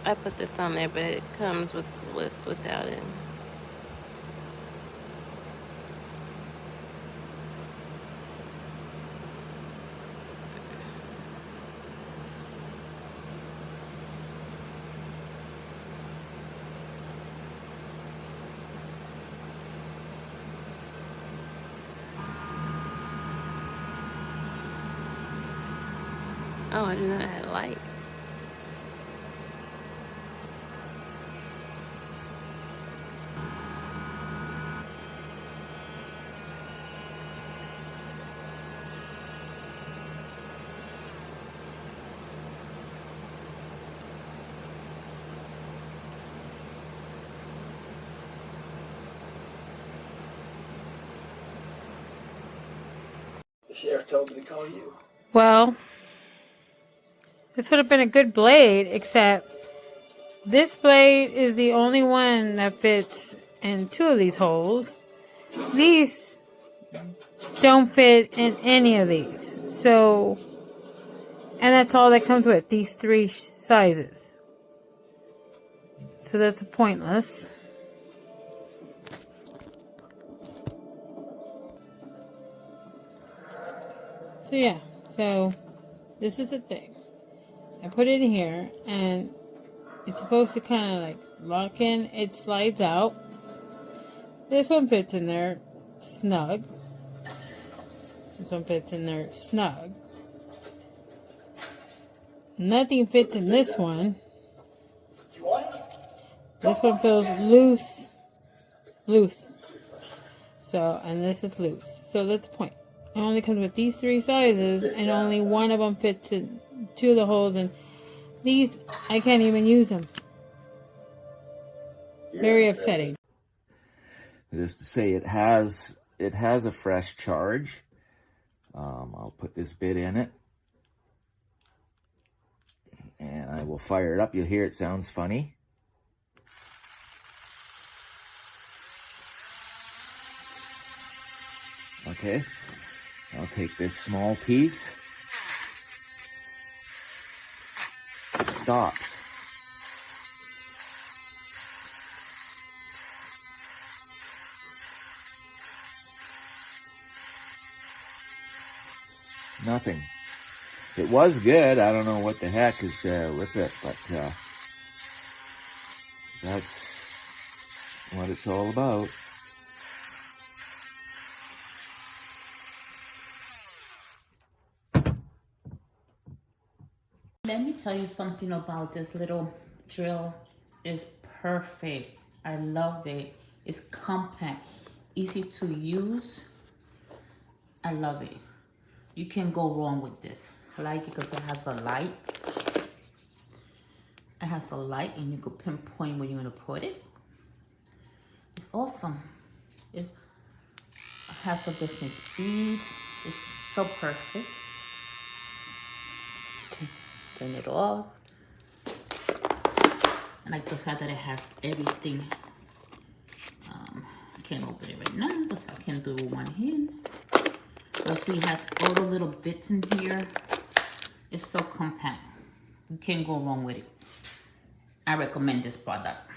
I put this on there, but it comes without it. Oh, I didn't know it had light. The sheriff told me to call you. Well, this would have been a good blade, except this blade is the only one that fits in 2 of these holes. These don't fit in any of these. So, and that's all that comes with these 3 sizes. So that's pointless. So yeah, so this is the thing. I put it in here and it's supposed to kind of like lock in. It slides out. This one fits in there snug. This one fits in there snug. Nothing fits in this one. This one feels loose. So, and this is loose. So that's the point. It only comes with these 3 sizes, and only one of them fits in 2 of the holes, and these, I can't even use them. Very upsetting. Just to say it has a fresh charge. I'll put this bit in it. And I will fire it up. You'll hear it sounds funny. Okay, I'll take this small piece. It stops. Nothing. It was good. I don't know what the heck is with it, but that's what it's all about. Let me tell you something about this little drill. It's perfect. I love it. It's compact, easy to use. I love it. You can't go wrong with this. I like it because it has a light. It has a light and you can pinpoint where you're gonna put it. It's awesome. It has the different speeds. It's so perfect. Okay, turn it off. I like the fact that it has everything. I can't open it right now because I can't do it with one hand. But see, it has all the little bits in here. It's so compact. You can't go wrong with it. I recommend this product.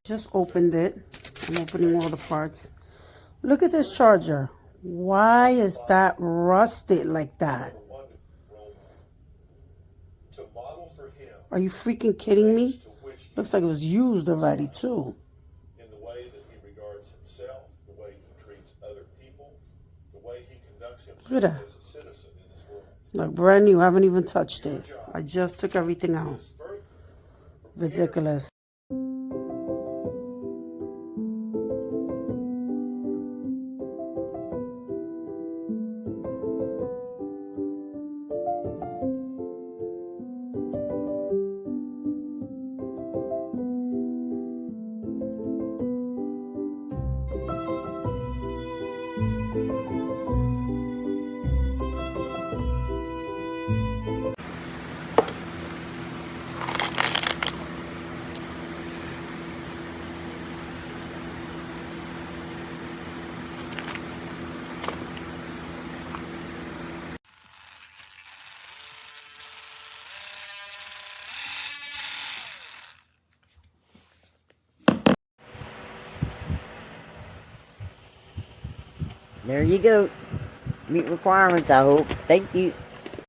Just opened it. I'm opening all the parts. Look at this charger. Why is that rusted like that? Are you freaking kidding me? Looks like it was used already too. In the way that he regards himself, the way he treats other people, the way he conducts himself as a citizen in this world. Like brand new. I haven't even touched it. I just took everything out. Ridiculous. There you go. Meet requirements, I hope. Thank you.